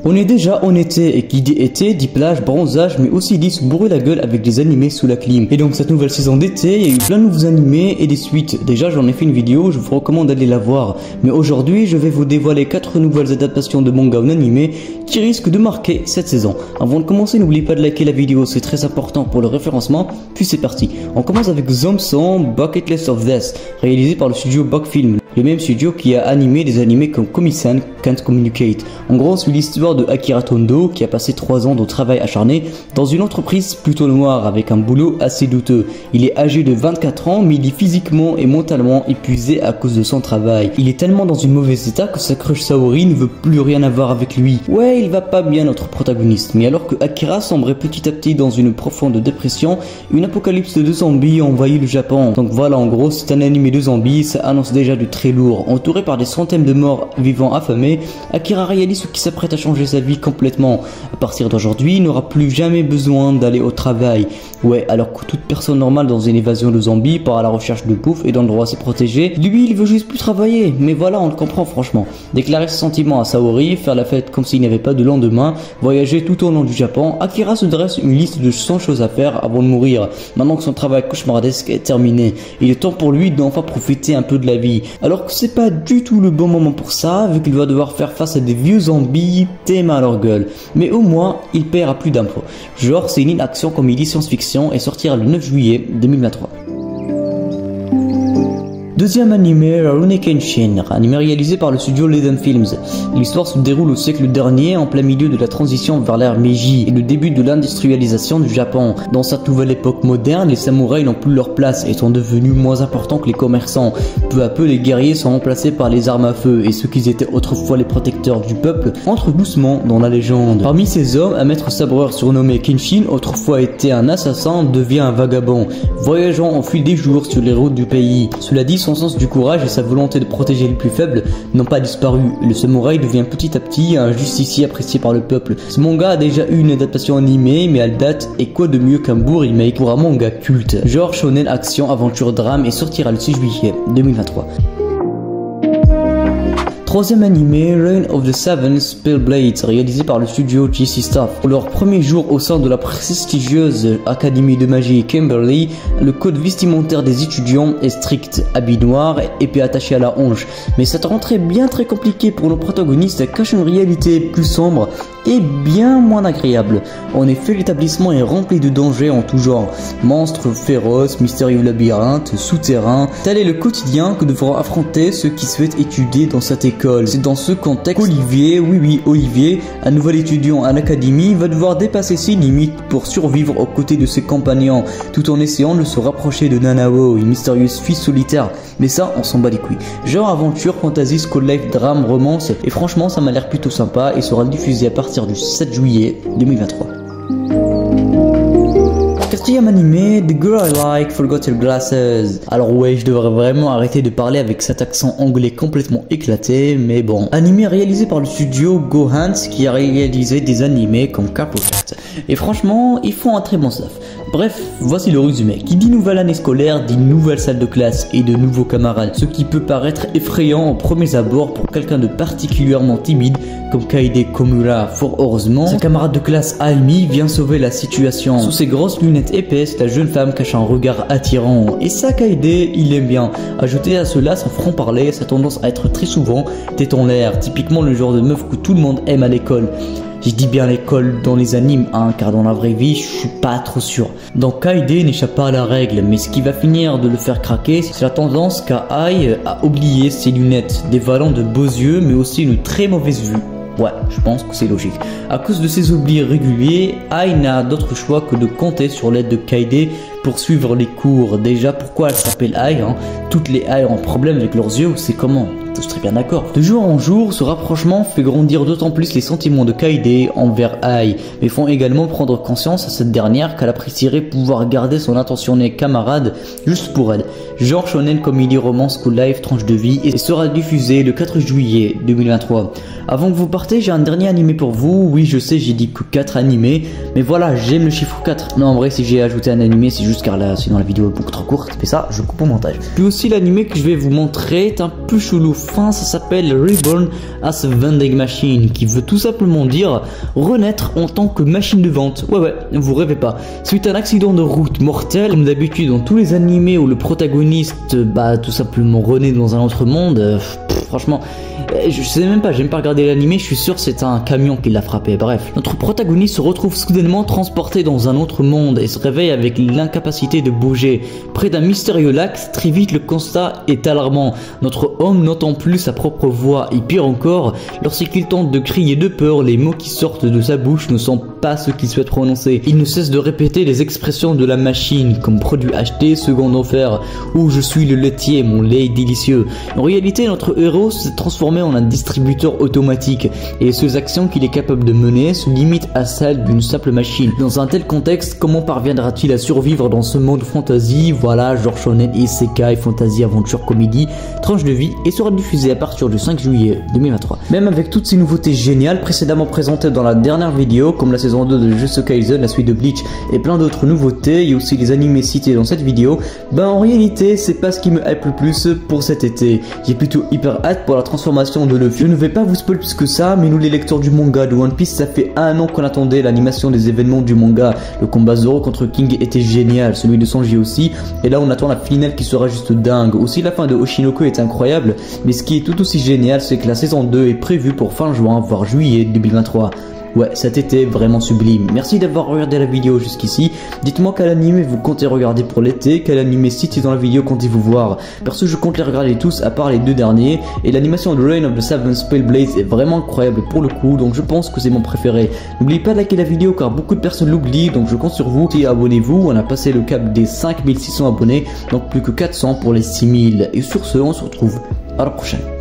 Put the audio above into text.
On est déjà en été et qui dit été dit plage, bronzage mais aussi dit se bourrer la gueule avec des animés sous la clim. Et donc cette nouvelle saison d'été, il y a eu plein de nouveaux animés et des suites. Déjà j'en ai fait une vidéo, je vous recommande d'aller la voir. Mais aujourd'hui je vais vous dévoiler 4 nouvelles adaptations de manga en animé qui risquent de marquer cette saison. Avant de commencer, n'oubliez pas de liker la vidéo, c'est très important pour le référencement. Puis c'est parti. On commence avec Zomson Bucket List of Death, réalisé par le studio Bugfilm, le même studio qui a animé des animés comme Komi-san Can't Communicate. En gros, c'est l'histoire de Akira Tondo qui a passé 3 ans de travail acharné dans une entreprise plutôt noire avec un boulot assez douteux. Il est âgé de 24 ans mais il est physiquement et mentalement épuisé à cause de son travail. Il est tellement dans une mauvaise état que sa crush Saori ne veut plus rien avoir avec lui. Ouais, il va pas bien notre protagoniste. Mais alors que Akira sombrait petit à petit dans une profonde dépression, une apocalypse de zombies envahit le Japon. Donc voilà, en gros, c'est un animé de zombies, ça annonce déjà du très lourd. Entouré par des centaines de morts vivants affamés, Akira réalise qu'il s'apprête à changer sa vie complètement. À partir d'aujourd'hui, il n'aura plus jamais besoin d'aller au travail. Ouais, alors que toute personne normale dans une évasion de zombies part à la recherche de bouffe et d'endroits assez protégés, lui il veut juste plus travailler. Mais voilà, on le comprend franchement. Déclarer ses sentiments à Saori, faire la fête comme s'il n'y avait pas de lendemain, voyager tout au long du Japon, Akira se dresse une liste de 100 choses à faire avant de mourir. Maintenant que son travail cauchemardesque est terminé, il est temps pour lui d'enfin profiter un peu de la vie. Alors que c'est pas du tout le bon moment pour ça, vu qu'il va devoir faire face à des vieux zombies thème à leur gueule. Mais au moins, il paiera plus d'impôts. Genre, c'est une action comédie science-fiction et sortira le 9 juillet 2023. Deuxième animé, Rurouni Kenshin, animé réalisé par le studio Leden Films. L'histoire se déroule au siècle dernier, en plein milieu de la transition vers l'ère Meiji et le début de l'industrialisation du Japon. Dans cette nouvelle époque moderne, les samouraïs n'ont plus leur place et sont devenus moins importants que les commerçants. Peu à peu, les guerriers sont remplacés par les armes à feu et ceux qui étaient autrefois les protecteurs du peuple entrent doucement dans la légende. Parmi ces hommes, un maître sabreur surnommé Kenshin, autrefois été un assassin, devient un vagabond, voyageant en fil des jours sur les routes du pays. Cela dit, son sens du courage et sa volonté de protéger les plus faibles n'ont pas disparu. Le samouraï devient petit à petit un justicier apprécié par le peuple. Ce manga a déjà eu une adaptation animée, mais elle date, et quoi de mieux qu'un beau remake pour un manga culte. Genre shonen action aventure drame et sortira le 6 juillet 2023. Troisième animé, Reign of the Seven Spellblades, réalisé par le studio JC Staff. Pour leur premier jour au sein de la prestigieuse académie de magie Kimberly, le code vestimentaire des étudiants est strict, habit noir, épée attachée à la hanche. Mais cette rentrée bien très compliquée pour nos protagonistes cache une réalité plus sombre et bien moins agréable. En effet, l'établissement est rempli de dangers en tout genre. Monstres féroces, mystérieux labyrinthes, souterrains. Tel est le quotidien que devront affronter ceux qui souhaitent étudier dans cette école. C'est dans ce contexte qu'Olivier, oui Olivier, un nouvel étudiant à l'académie, va devoir dépasser ses limites pour survivre aux côtés de ses compagnons, tout en essayant de se rapprocher de Nanao, une mystérieuse fille solitaire. Mais ça, on s'en bat les couilles. Genre aventure, fantasy, school life, drame, romance, et franchement ça m'a l'air plutôt sympa et sera diffusé à partir du 7 juillet 2023. Quatrième animé, The Girl I Like Forgot Her Glasses. Alors ouais, je devrais vraiment arrêter de parler avec cet accent anglais complètement éclaté, mais bon. Animé réalisé par le studio Gohans qui a réalisé des animés comme Carpocat. Et franchement, ils font un très bon stuff. Bref, voici le résumé. Qui dit nouvelle année scolaire, dit nouvelle salle de classe et de nouveaux camarades. Ce qui peut paraître effrayant au premier abord pour quelqu'un de particulièrement timide comme Kaede Komura. Fort heureusement, sa camarade de classe Almi vient sauver la situation. Sous ses grosses lunettes épaisses, la jeune femme cache un regard attirant. Et ça, Kaede, il aime bien. Ajouter à cela son franc-parler, sa tendance à être très souvent tête en l'air. Typiquement le genre de meuf que tout le monde aime à l'école. Je dis bien l'école dans les animes, hein, car dans la vraie vie, je suis pas trop sûr. Donc Kaede n'échappe pas à la règle, mais ce qui va finir de le faire craquer, c'est la tendance qu'a Ai à oublier ses lunettes, dévalant de beaux yeux, mais aussi une très mauvaise vue. Ouais, je pense que c'est logique. À cause de ses oublis réguliers, Ai n'a d'autre choix que de compter sur l'aide de Kaede pour suivre les cours. Déjà, pourquoi elle s'appelle Ai, hein? Toutes les Ai ont un problème avec leurs yeux, ou c'est comment? Je serais bien d'accord. De jour en jour, ce rapprochement fait grandir d'autant plus les sentiments de Kaede envers Ai, mais font également prendre conscience à cette dernière qu'elle apprécierait pouvoir garder son intentionné camarade juste pour elle. Genre shonen comédie romance school life tranche de vie et sera diffusé le 4 juillet 2023. Avant que vous partez, j'ai un dernier animé pour vous. Oui, je sais, j'ai dit que 4 animés, mais voilà, j'aime le chiffre 4. Non, en vrai, si j'ai ajouté un animé, c'est juste car là, sinon la vidéo est beaucoup trop courte, mais ça, je coupe au montage. Puis aussi, l'animé que je vais vous montrer est un peu chelou. enfin ça s'appelle Reborn as a Vending Machine, qui veut tout simplement dire renaître en tant que machine de vente. Ouais, vous rêvez pas. Suite à un accident de route mortel, comme d'habitude dans tous les animés où le protagoniste, tout simplement renaît dans un autre monde, franchement, je sais même pas, j'aime pas regarder l'animé, je suis sûr c'est un camion qui l'a frappé. Bref, notre protagoniste se retrouve soudainement transporté dans un autre monde et se réveille avec l'incapacité de bouger. Près d'un mystérieux lac, très vite le constat est alarmant. Notre homme n'entend plus sa propre voix et pire encore, lorsqu'il tente de crier de peur, les mots qui sortent de sa bouche ne sont pas ceux qu'il souhaite prononcer. Il ne cesse de répéter les expressions de la machine, comme produit acheté, seconde offert, ou je suis le laitier, mon lait est délicieux. En réalité, notre héros s'est transformé en un distributeur automatique et les seules actions qu'il est capable de mener se limitent à celles d'une simple machine. Dans un tel contexte, comment parviendra-t-il à survivre dans ce monde fantasy? Voilà, genre shonen, isekai, fantasy, aventure, comédie, tranche de vie, et sera diffusé à partir du 5 juillet 2023. Même avec toutes ces nouveautés géniales précédemment présentées dans la dernière vidéo, comme la saison 2 de Jujutsu Kaisen, la suite de Bleach et plein d'autres nouveautés, et aussi les animés cités dans cette vidéo, en réalité c'est pas ce qui me hype le plus pour cet été. J'ai plutôt hyper hâte pour la transformation de Luffy. Je ne vais pas vous spoiler plus que ça, mais nous les lecteurs du manga de One Piece, ça fait un an qu'on attendait l'animation des événements du manga. Le combat Zoro contre King était génial, celui de Sanji aussi, et là on attend la finale qui sera juste dingue. Aussi la fin de Oshinoko est incroyable, mais ce qui est tout aussi génial c'est que la saison 2 est prévue pour fin juin, voire juillet 2023. Ouais, cet été vraiment sublime. Merci d'avoir regardé la vidéo jusqu'ici. Dites-moi quel animé vous comptez regarder pour l'été, quel animé cité dans la vidéo comptez-vous voir. Perso, je compte les regarder tous à part les deux derniers, et l'animation de Reign of the Seven Spell Blades est vraiment incroyable pour le coup, donc je pense que c'est mon préféré. N'oubliez pas de liker la vidéo car beaucoup de personnes l'oublient, donc je compte sur vous. Et abonnez-vous, on a passé le cap des 5600 abonnés, donc plus que 400 pour les 6000. Et sur ce, on se retrouve à la prochaine.